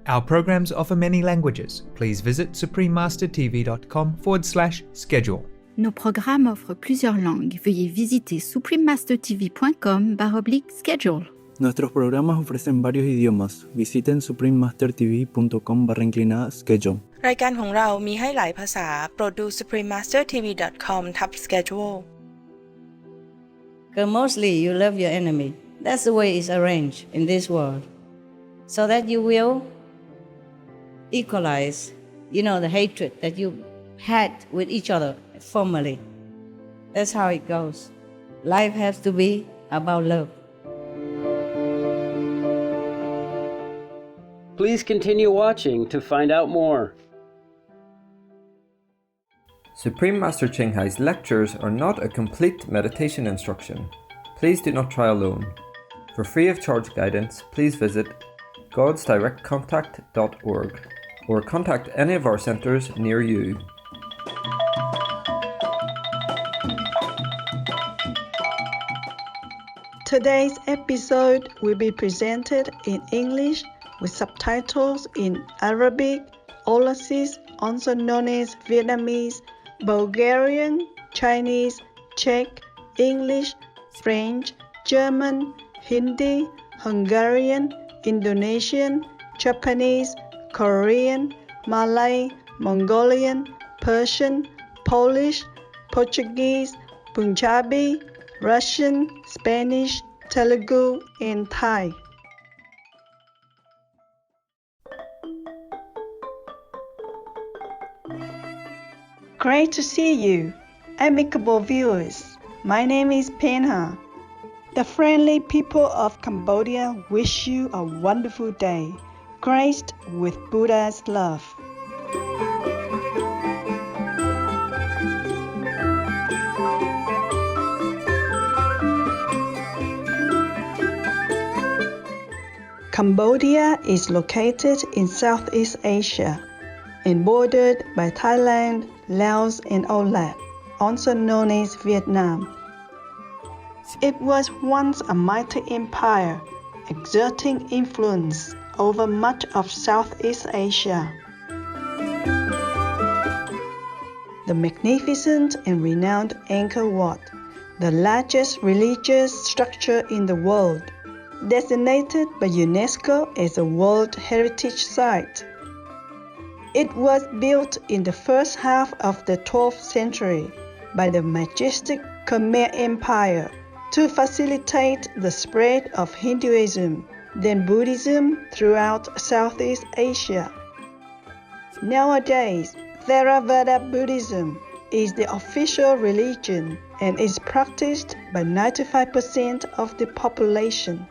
Our programs offer many languages. Please visit suprememastertv.com/schedule. Nos programmes offrent plusieurs langues. Veuillez visiter suprememastertv.com/schedule. Nuestros programas ofrecen varios idiomas. Visiten suprememastertv.com/schedule. รายการของเรามีให้หลายภาษาโปรดดู suprememastertv.com/schedule Mostly you love your enemy. That's the way it's arranged in this world. So that you will equalize, the hatred that you had with each other formerly. That's how it goes. Life has to be about love. Please continue watching to find out more. Supreme Master Ching Hai's lectures are not a complete meditation instruction. Please do not try alone. For free of charge guidance, please visit godsdirectcontact.org or contact any of our centers near you. Today's episode will be presented in English with subtitles in Arabic, Aulacese, also known as Vietnamese, Bulgarian, Chinese, Czech, English, French, German, Hindi, Hungarian, Indonesian, Japanese, Korean, Malay, Mongolian, Persian, Polish, Portuguese, Punjabi, Russian, Spanish, Telugu, and Thai. Great to see you, amicable viewers. My name is Penha. The friendly people of Cambodia wish you a wonderful day, graced with Buddha's love. Cambodia is located in Southeast Asia and bordered by Thailand, Laos, and Olat, also known as Vietnam. It was once a mighty empire, exerting influence over much of Southeast Asia. The magnificent and renowned Angkor Wat, the largest religious structure in the world, designated by UNESCO as a World Heritage Site. It was built in the first half of the 12th century by the majestic Khmer Empire to facilitate the spread of Hinduism, then Buddhism throughout Southeast Asia. Nowadays, Theravada Buddhism is the official religion and is practiced by 95% of the population.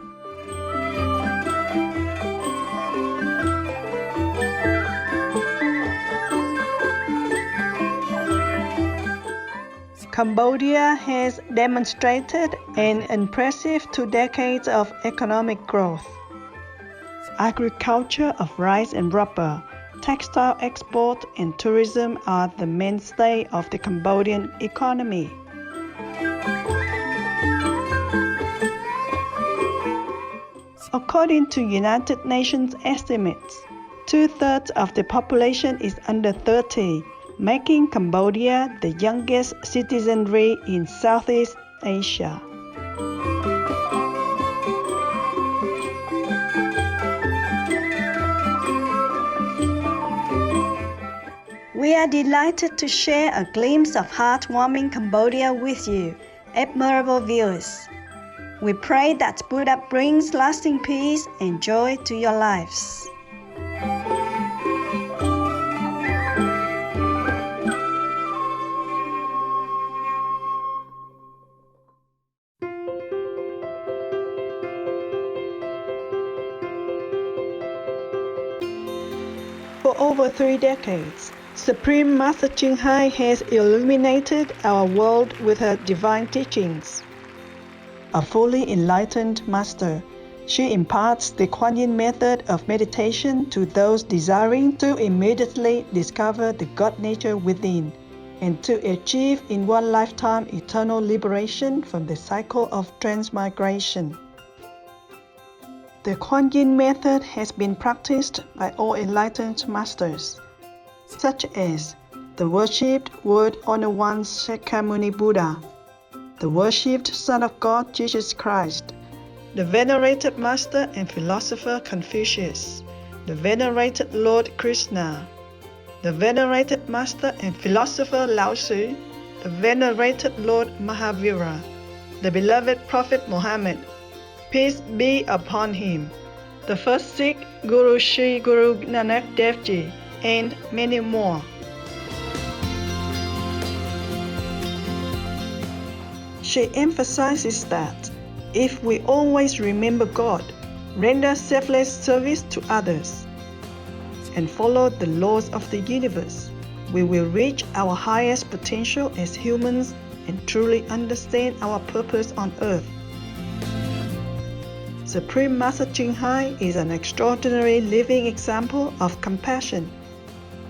Cambodia has demonstrated an impressive 2 decades of economic growth. Agriculture of rice and rubber, textile export and tourism are the mainstay of the Cambodian economy. According to United Nations estimates, 2/3 of the population is under 30, making Cambodia the youngest citizenry in Southeast Asia. We are delighted to share a glimpse of heartwarming Cambodia with you, admirable viewers. We pray that Buddha brings lasting peace and joy to your lives. For over 3 decades, Supreme Master Ching Hai has illuminated our world with her divine teachings. A fully enlightened master, she imparts the Kuan Yin method of meditation to those desiring to immediately discover the God nature within and to achieve in one lifetime eternal liberation from the cycle of transmigration. The Kuan Yin method has been practiced by all enlightened masters, such as the worshipped Word Honor One Shakyamuni Buddha, the worshipped Son of God Jesus Christ, the venerated Master and Philosopher Confucius, the venerated Lord Krishna, the venerated Master and Philosopher Lao Tzu, the venerated Lord Mahavira, the beloved Prophet Muhammad, peace be upon him, the first Sikh Guru Sri Guru Nanak Dev Ji, and many more. She emphasizes that if we always remember God, render selfless service to others, and follow the laws of the universe, we will reach our highest potential as humans and truly understand our purpose on earth. Supreme Master Ching Hai is an extraordinary living example of compassion,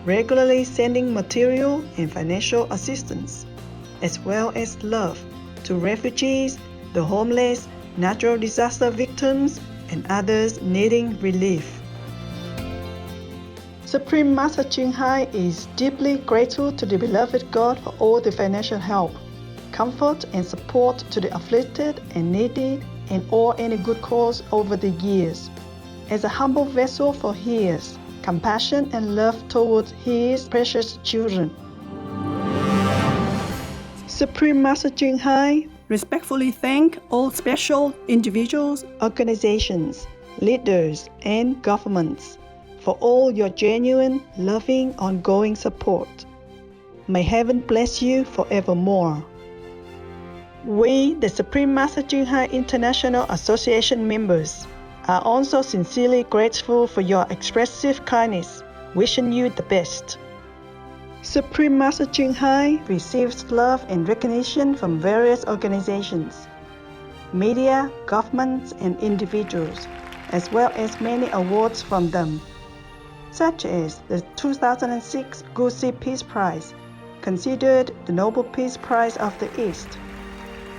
regularly sending material and financial assistance, as well as love, to refugees, the homeless, natural disaster victims, and others needing relief. Supreme Master Ching Hai is deeply grateful to the beloved God for all the financial help, comfort, and support to the afflicted and needy and all any good cause over the years. As a humble vessel for His compassion and love towards His precious children, Supreme Master Ching Hai respectfully thank all special individuals, organizations, leaders, and governments for all your genuine, loving, ongoing support. May heaven bless you forevermore. We, the Supreme Master Ching Hai International Association members, are also sincerely grateful for your expressive kindness, wishing you the best. Supreme Master Ching Hai receives love and recognition from various organizations, media, governments, and individuals, as well as many awards from them, such as the 2006 Gusi Peace Prize, considered the Nobel Peace Prize of the East,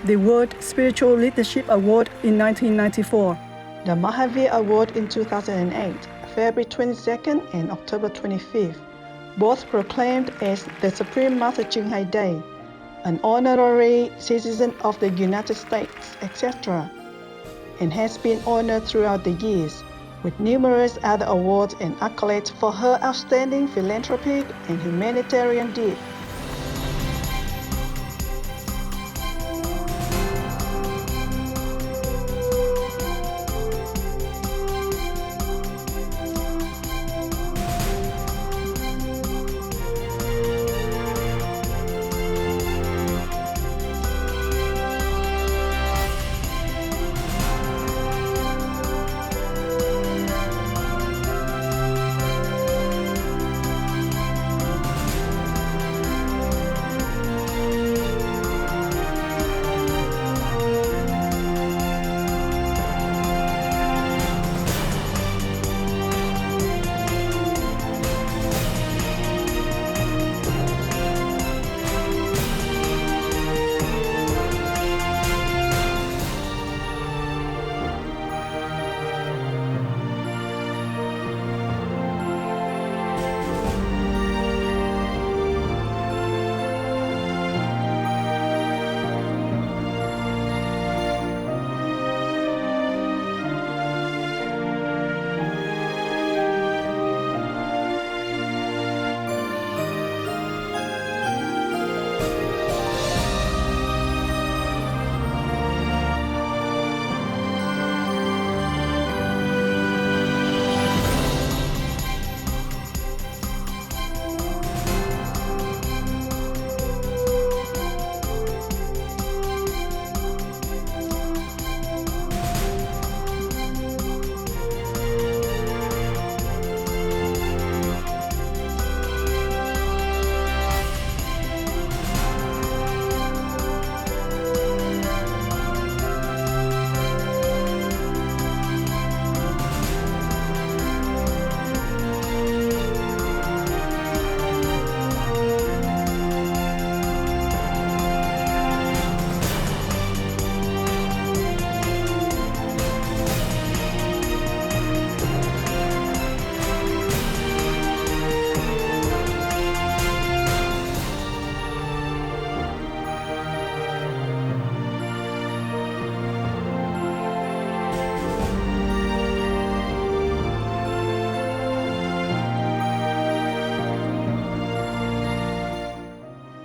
the World Spiritual Leadership Award in 1994, the Mahavir Award in 2008, February 22nd and October 25th, both proclaimed as the Supreme Master Ching Hai Day, an honorary citizen of the United States, etc., and has been honored throughout the years with numerous other awards and accolades for her outstanding philanthropic and humanitarian deeds.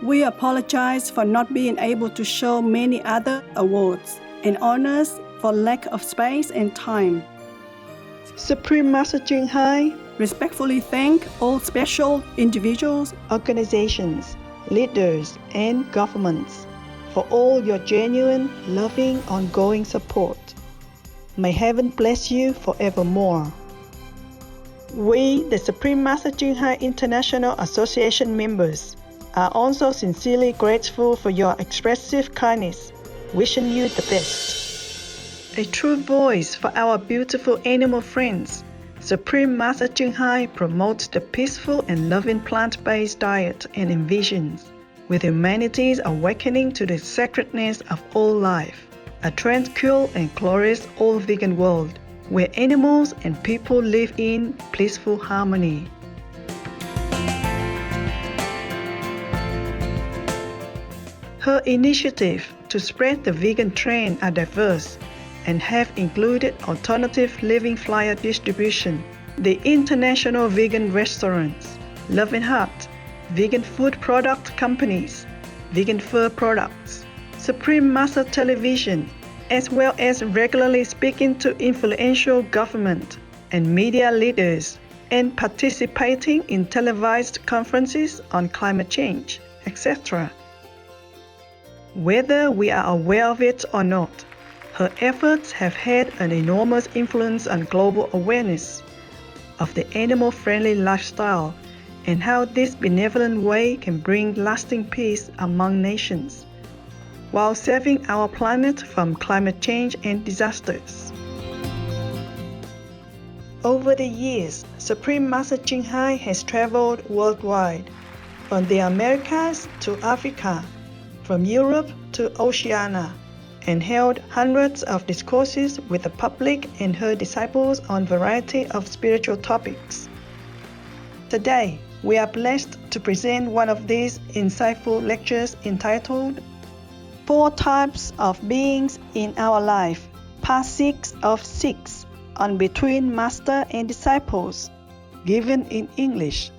We apologize for not being able to show many other awards and honors for lack of space and time. Supreme Master Ching Hai respectfully thank all special individuals, organizations, leaders, and governments for all your genuine, loving, ongoing support. May heaven bless you forevermore. We, the Supreme Master Ching Hai International Association members, are also sincerely grateful for your expressive kindness, wishing you the best. A true voice for our beautiful animal friends, Supreme Master Ching Hai promotes the peaceful and loving plant-based diet and envisions, with humanity's awakening to the sacredness of all life, a tranquil and glorious all-vegan world where animals and people live in peaceful harmony. Her initiative to spread the vegan trend are diverse and have included alternative living flyer distribution, the International Vegan Restaurants, Loving Heart, vegan food product companies, vegan fur products, Supreme Master Television, as well as regularly speaking to influential government and media leaders and participating in televised conferences on climate change, etc. Whether we are aware of it or not, her efforts have had an enormous influence on global awareness of the animal-friendly lifestyle and how this benevolent way can bring lasting peace among nations, while saving our planet from climate change and disasters. Over the years, Supreme Master Ching Hai has traveled worldwide, from the Americas to Africa, from Europe to Oceania, and held hundreds of discourses with the public and her disciples on a variety of spiritual topics. Today, we are blessed to present one of these insightful lectures entitled 4 Types of Beings in Our Life, Part 6 of 6, on Between Master and Disciples, given in English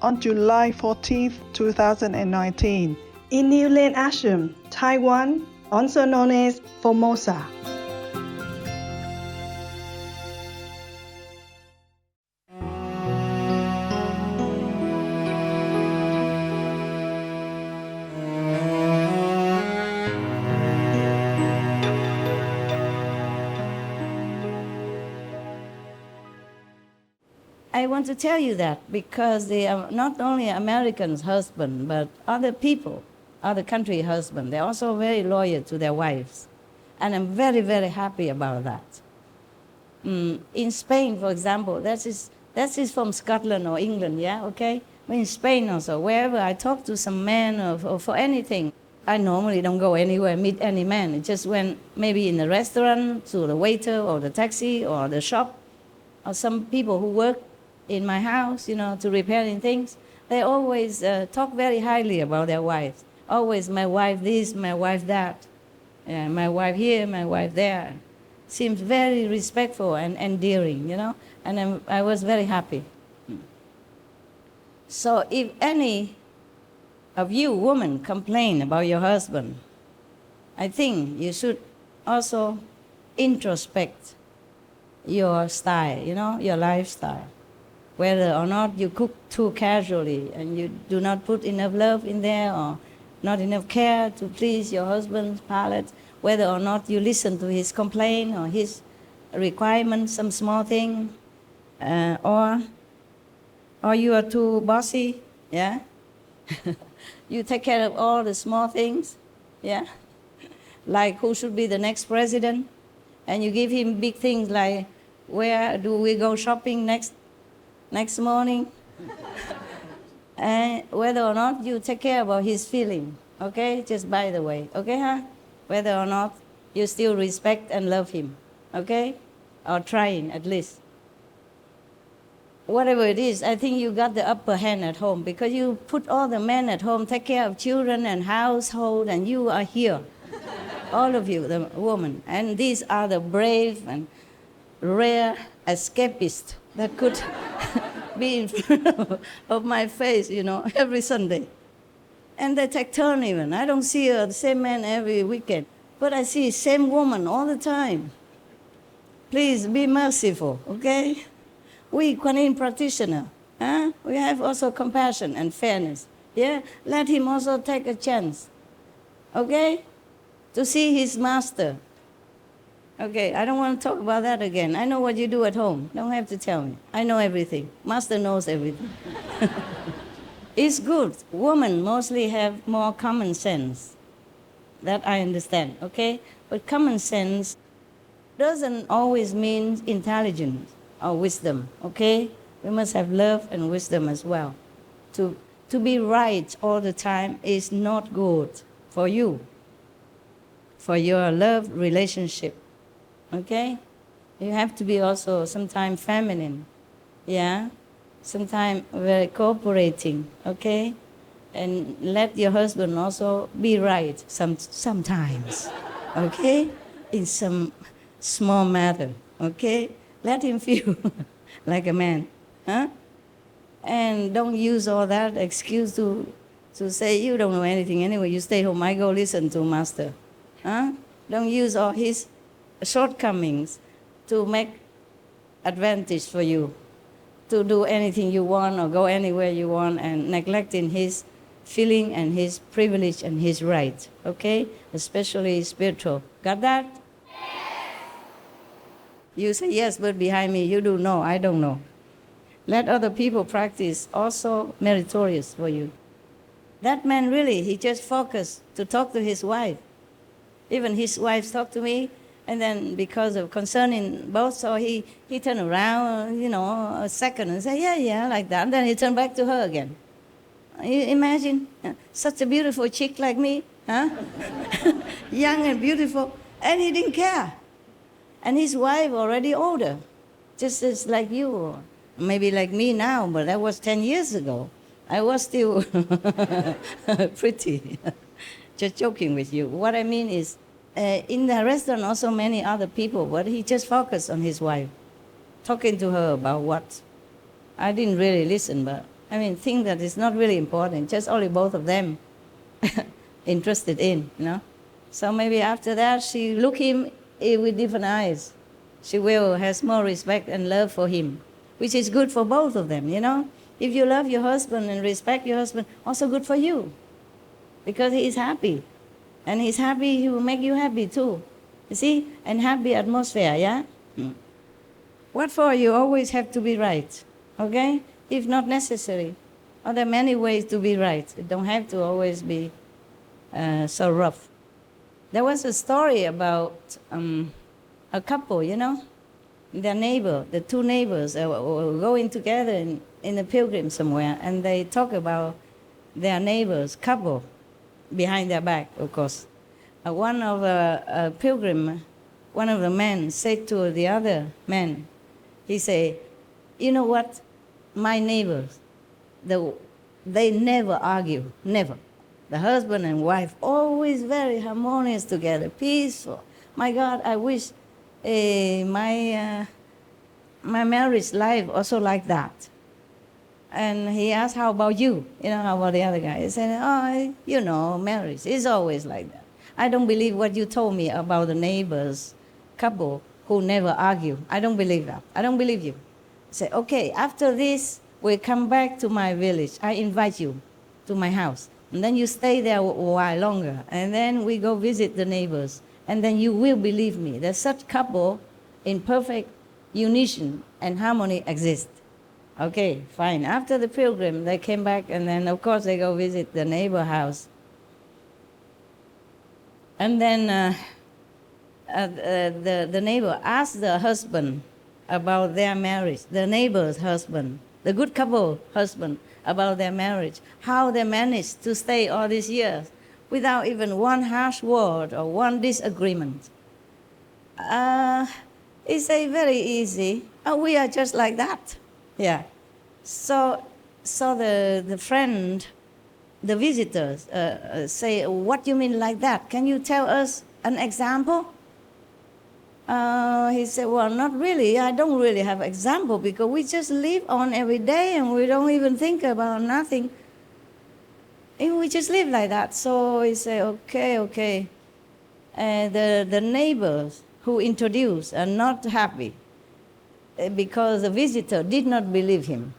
on July 14, 2019, in New Land Ashram, Taiwan, also known as Formosa. I want to tell you that because they are not only Americans' husband, but other people, other country husband, they're also very loyal to their wives. And I'm very, very happy about that. In Spain, for example, that is from Scotland or England, yeah, okay? But in Spain also, wherever I talk to some man or for anything, I normally don't go anywhere, meet any man. It just went maybe in the restaurant, to the waiter or the taxi or the shop, or some people who work in my house, to repairing things. They always talk very highly about their wives. Always my wife this, my wife that. My wife here, my wife there. Seems very respectful and endearing, and I was very happy. So if any of you women complain about your husband, I think you should also introspect your style, your lifestyle. Whether or not you cook too casually and you do not put enough love in there or not enough care to please your husband's palate, whether or not you listen to his complaint or his requirement, some small thing, or you are too bossy, yeah? You take care of all the small things, yeah? Like who should be the next president, and you give him big things like where do we go shopping next morning? And whether or not you take care about his feeling, okay? Just by the way, okay, huh? Whether or not you still respect and love him, okay? Or trying at least. Whatever it is, I think you got the upper hand at home because you put all the men at home, take care of children and household, and you are here. All of you, the woman. And these are the brave and rare escapists that could be in front of my face, every Sunday. And they take turn even. I don't see the same man every weekend, but I see same woman all the time. Please be merciful, okay? We Kuan Yin practitioner, we have also compassion and fairness. Yeah, let him also take a chance, okay, to see his master. Okay, I don't want to talk about that again. I know what you do at home. Don't have to tell me. I know everything. Master knows everything. It's good. Women mostly have more common sense. That I understand, okay? But common sense doesn't always mean intelligence or wisdom, okay? We must have love and wisdom as well. To be right all the time is not good for you, for your love relationship, okay? You have to be also sometimes feminine, yeah? Sometimes very cooperating, okay? And let your husband also be right sometimes, okay? In some small matter, okay? Let him feel like a man, huh? And don't use all that excuse to say you don't know anything anyway. You stay home, I go listen to master, huh? Don't use all his shortcomings to make advantage for you, to do anything you want or go anywhere you want, and neglecting his feeling and his privilege and his right, okay? Especially spiritual. Got that? Yes. You say yes, but behind me you do know, I don't know. Let other people practice also meritorious for you. That man really, he just focused to talk to his wife. Even his wife talked to me, and then because of concerning both, so he turned around, a second and said, yeah, like that. And then he turned back to her again. You imagine such a beautiful chick like me, huh? Young and beautiful, and he didn't care. And his wife already older, just as like you, maybe like me now, but that was 10 years ago. I was still pretty. Just joking with you. What I mean is, in the restaurant also many other people, but he just focused on his wife, talking to her about what. I didn't really listen, but think that it's not really important, just only both of them interested in, So maybe after that, she look him with different eyes. She will has more respect and love for him, which is good for both of them, If you love your husband and respect your husband, also good for you, because he is happy. And he's happy, he will make you happy too. You see? And happy atmosphere, yeah? What for? You always have to be right, okay? If not necessary. Or there are many ways to be right. You don't have to always be so rough. There was a story about a couple, their neighbor, the two neighbors were going together in a pilgrim somewhere, and they talk about their neighbors, couple, behind their back, of course. One of a pilgrim, one of the men said to the other man, he said, you know what, my neighbors, they never argue, never. The husband and wife always very harmonious together, peaceful. My God, I wish my marriage life also like that. And he asked, how about you? How about the other guy? He said, marriage is always like that. I don't believe what you told me about the neighbors couple who never argue. I don't believe that. I don't believe you. I said, okay, after this, we come back to my village. I invite you to my house. And then you stay there a while longer. And then we go visit the neighbors. And then you will believe me that such couple in perfect unison and harmony exist. Okay, fine. After the pilgrim, they came back, and then, of course, they go visit the neighbor house. And then the neighbor asked the husband about their marriage, the neighbor's husband, the good couple husband, about their marriage, how they managed to stay all these years without even one harsh word or one disagreement. It's very easy. We are just like that. Yeah. So the friend, the visitors say, what do you mean like that? Can you tell us an example? He said, well, not really. I don't really have example because we just live on every day and we don't even think about nothing. And we just live like that. So he said, okay. And the neighbors who introduced are not happy because the visitor did not believe him.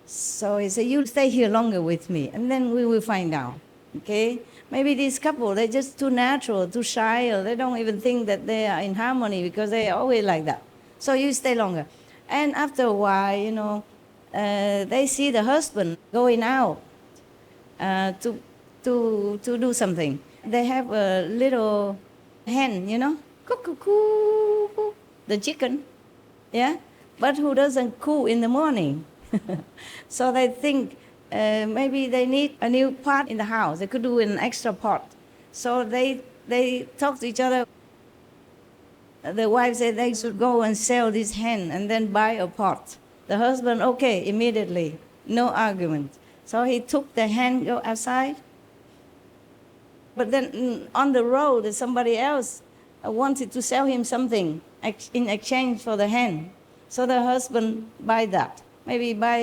So he said, you stay here longer with me, and then we will find out, okay? Maybe this couple, they're just too natural, too shy, or they don't even think that they are in harmony because they're always like that. So you stay longer. And after a while, they see the husband going out to do something. They have a little hen, cuckoo, the chicken, yeah? But who doesn't coo in the morning? So they think maybe they need a new pot in the house. They could do an extra pot. So they talk to each other. The wife said they should go and sell this hen and then buy a pot. The husband, okay, immediately, no argument. So he took the hen, go outside. But then on the road, somebody else wanted to sell him something in exchange for the hen. So the husband buy that. Maybe buy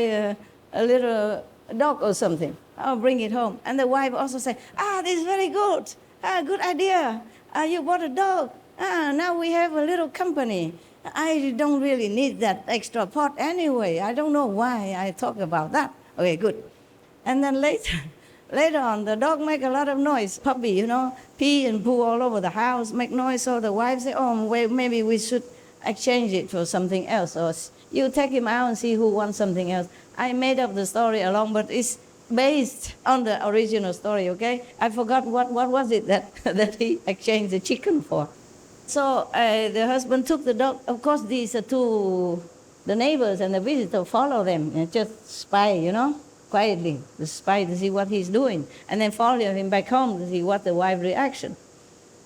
a little dog or something. I'll bring it home. And the wife also said, this is very good. Good idea. You bought a dog. Now we have a little company. I don't really need that extra pot anyway. I don't know why I talk about that. Okay, good. And then later on, the dog make a lot of noise. Puppy, pee and poo all over the house, make noise. So the wife said, wait, maybe we should exchange it for something else. Or you take him out and see who wants something else. I made up the story along, but it's based on the original story, okay? I forgot what was it that he exchanged the chicken for. So the husband took the dog. Of course, these two, the neighbors and the visitor follow them and just spy, quietly, to spy to see what he's doing. And then follow him back home to see what the wife's reaction.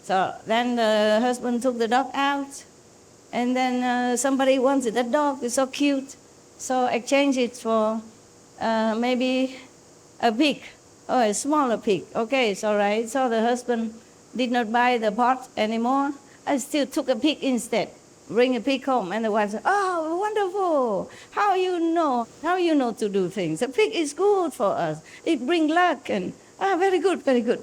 So then the husband took the dog out. And then somebody wanted that dog. It's so cute. So exchange it for maybe a pig. Oh, a smaller pig. Okay, it's all right. So the husband did not buy the pot anymore. I still took a pig instead. Bring a pig home. And the wife said, oh, wonderful. How you know to do things? A pig is good for us. It brings luck. And very good, very good.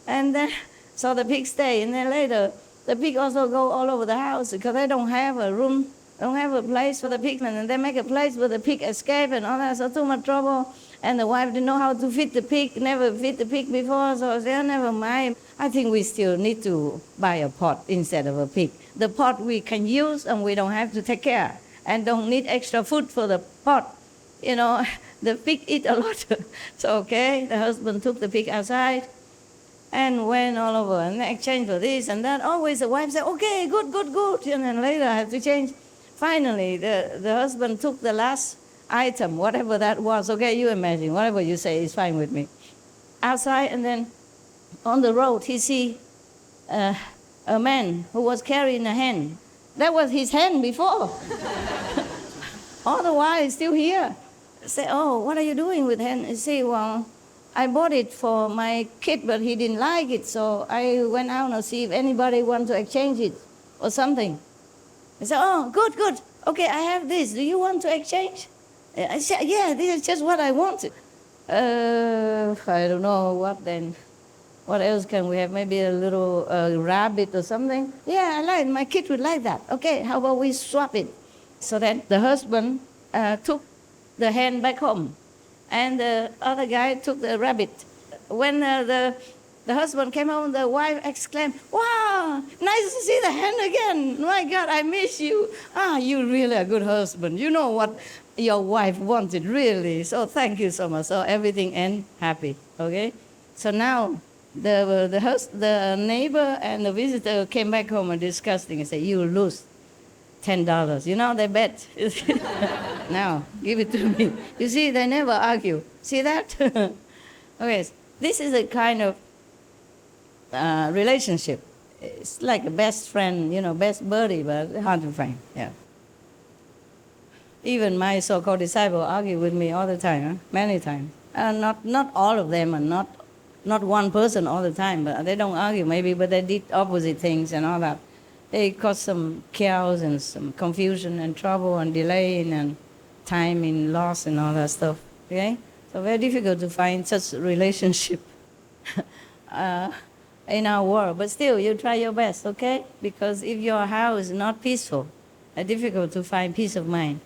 And then, so the pig stay. And then later, the pig also go all over the house because they don't have a room, don't have a place for the pig, and they make a place where the pig escape and all that, so too much trouble. And the wife didn't know how to feed the pig, never feed the pig before, so I said, never mind. I think we still need to buy a pot instead of a pig. The pot we can use and we don't have to take care and don't need extra food for the pot. The pig eat a lot. So, okay, the husband took the pig outside and went all over and exchange for this and that. Always the wife said, okay, good. And then later I have to change. Finally, the husband took the last item, whatever that was. Okay, you imagine, whatever you say is fine with me. Outside, and then on the road, he see a man who was carrying a hen. That was his hen before. All the while, he's still here. I say, oh, what are you doing with hen? He say, well, I bought it for my kid, but he didn't like it, so I went out to see if anybody wants to exchange it or something. I said, oh, good. Okay, I have this. Do you want to exchange? I said, yeah, this is just what I wanted. I don't know what then. What else can we have? Maybe a little rabbit or something? Yeah, I like it. My kid would like that. Okay, how about we swap it? So then the husband took the hen back home. And the other guy took the rabbit. When the husband came home, the wife exclaimed, wow, nice to see the hen again. My God, I miss you. You're really a good husband. You know what your wife wanted, really. So thank you so much. So everything ended happy, okay? So now the neighbor and the visitor came back home and discussing and said, you lose $10. They bet. Now, give it to me. You see, they never argue. See that? Okay, this is a kind of relationship. It's like a best friend, best buddy, but hard to find, yeah. Even my so-called disciple argue with me all the time, many times. Not all of them, and not one person all the time, but they don't argue maybe, but they did opposite things and all that. They cause some chaos and some confusion and trouble and delay and time in loss and all that stuff, okay? So very difficult to find such relationship in our world. But still, you try your best, okay? Because if your house is not peaceful, it's difficult to find peace of mind.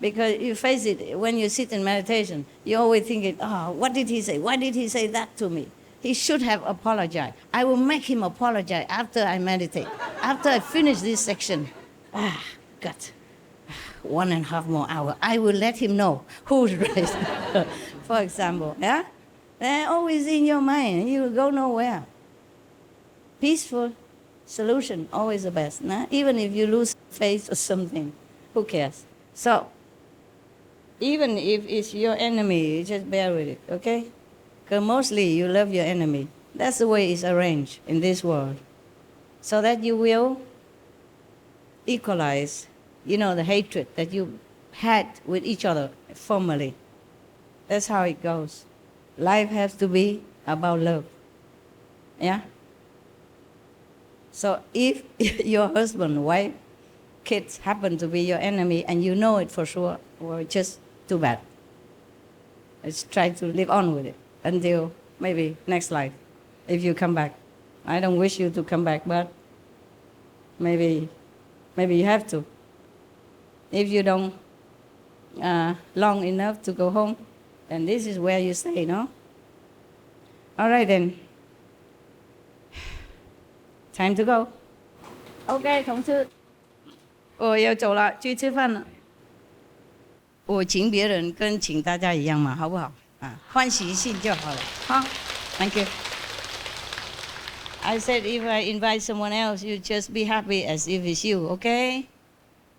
Because you face it, when you sit in meditation, you always thinking, oh, what did he say? Why did he say that to me? He should have apologized. I will make him apologize after I meditate. After I finish this section, got 1.5 more hours. I will let him know who's right. For example, yeah? They're always in your mind. You will go nowhere. Peaceful solution, always the best. Nah? Even if you lose faith or something, who cares? So, even if it's your enemy, you just bear with it, okay? Because mostly you love your enemy. That's the way it's arranged in this world. So that you will equalize, the hatred that you had with each other formerly. That's how it goes. Life has to be about love. Yeah? So if your husband, wife, kids happen to be your enemy and you know it for sure, well, just too bad. Let's try to live on with it until maybe next life, if you come back. I don't wish you to come back, but maybe you have to. If you don't long enough to go home, then this is where you stay, no? All right then. Time to go. OK, 同事，我要走了，去吃饭了。我请别人跟请大家一样嘛，好不好？欢喜心就好了。好 ，Thank you. I said if I invite someone else, you just be happy as if it's you, okay?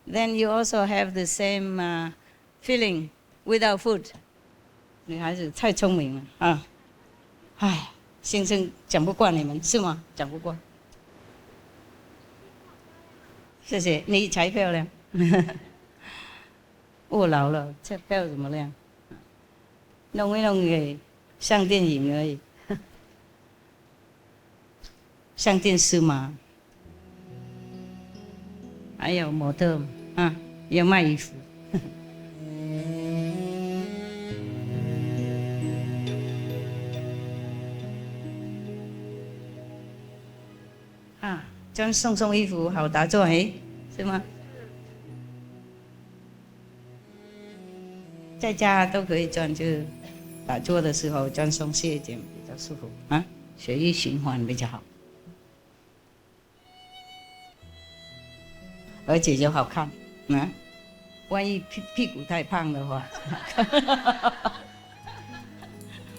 Then you also have the same feeling without food. 女孩子太聪明了啊！唉，先生讲不过你们是吗？讲不过。谢谢，你才漂亮。我老了，这漂怎么亮？弄一弄给上电影而已，上电视嘛。还有模特啊，要卖衣服。这样送衣服好打坐是吗？在家都可以转，就是打坐的时候转松懈一点比较舒服啊，血液循环比较好，而且就好看啊。万一屁股太胖的话，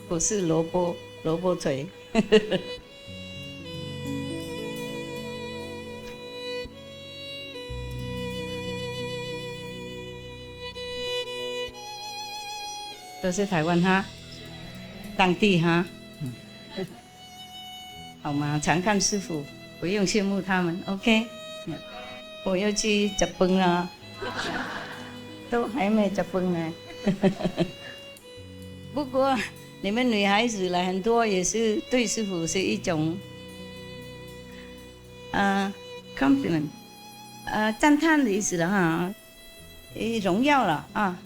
不是萝卜腿。都是台湾哈，当地哈，好吗？常看师傅，不用羡慕他们 ，OK？ 我要去吃饭了，都还没吃饭呢。不过你们女孩子来很多，也是对师傅是一种compliment， 赞叹的意思了哈，荣耀了啊。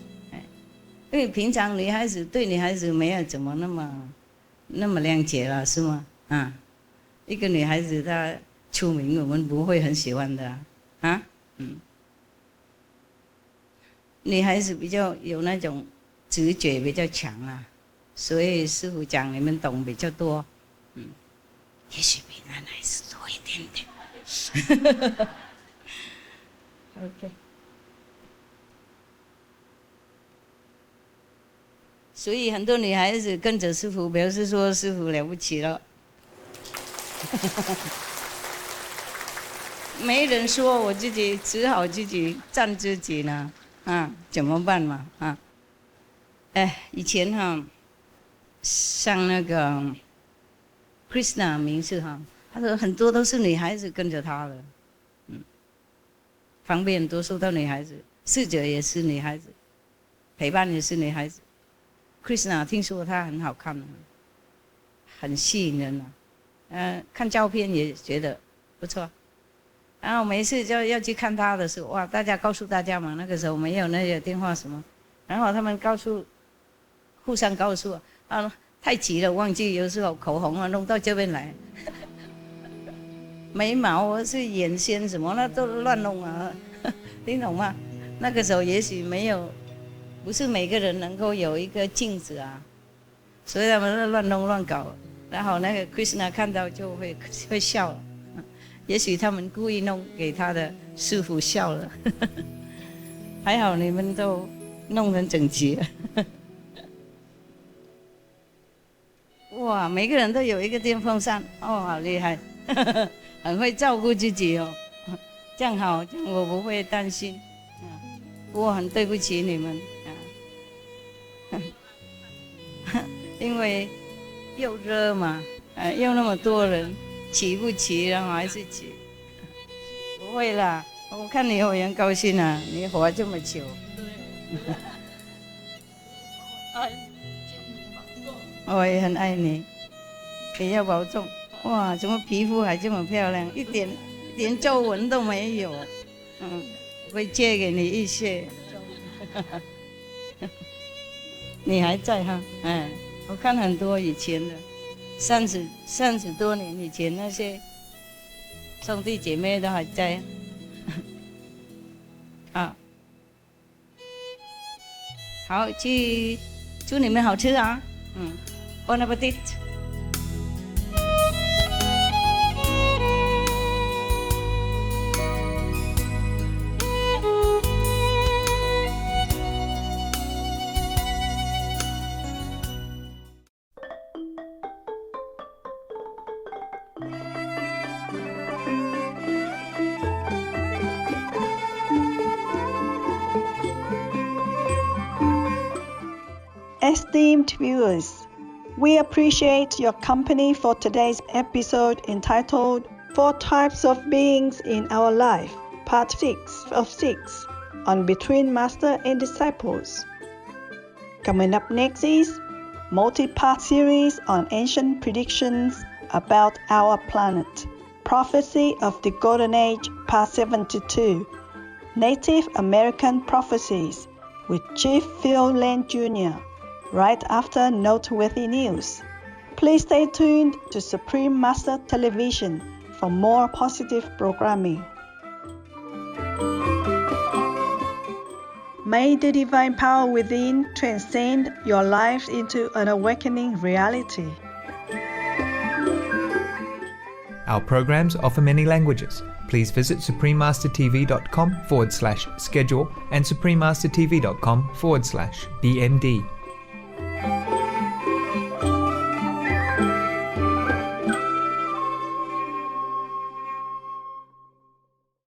因为平常女孩子对女孩子没有怎么那么谅解了，是吗？一个女孩子她出名，我们不会很喜欢的女孩子比较有那种直觉比较强啊，所以师父讲你们懂比较多，也许比男孩子多一点点。OK。所以很多女孩子跟着师父，表示说师父了不起了。没人说，我自己只好自己赞自己呢。怎么办嘛？以前上那个 Krishna 名士他说很多都是女孩子跟着他的，方便多数都女孩子，侍者也是女孩子，陪伴也是女孩子。Krishna 听说他很好看，很吸引人看照片也觉得不错。然后每一次就要去看他的时候，哇，大家告诉大家嘛，那个时候没有那些电话什么，然后他们告诉互相告诉啊，太急了，忘记有时候口红弄到这边来，眉毛是眼线什么那都乱弄啊，你懂吗？那个时候也许没有，不是每个人能够有一个镜子啊，所以他们乱弄乱搞，然后那个 Krishna 看到就会笑了，也许他们故意弄给他的师父笑了，还好你们都弄得整齐。哇，每个人都有一个电风扇，哦，好厉害，很会照顾自己哦，这样好，这样我不会担心。我很对不起你们因为又热嘛，又那么多人，齐不齐，然后还是齐，不会啦，我看你会很高兴啊，你活这么久。我也很爱你，也要保重。哇，怎么皮肤还这么漂亮，一点皱纹都没有。我会借给你一些。你还在哈？我看很多以前的30多年以前那些兄弟姐妹都还在。啊，好，祝你们好吃啊！Bon appetit. Esteemed viewers, we appreciate your company for today's episode entitled 4 Types of Beings in Our Life, Part 6 of 6, on Between Master and Disciples. Coming up next is multi-part series on ancient predictions about our planet, Prophecy of the Golden Age, Part 72, Native American Prophecies with Chief Phil Lane Jr., right after noteworthy news. Please stay tuned to Supreme Master Television for more positive programming. May the divine power within transcend your lives into an awakening reality. Our programs offer many languages. Please visit suprememastertv.com/schedule and suprememastertv.com/BMD.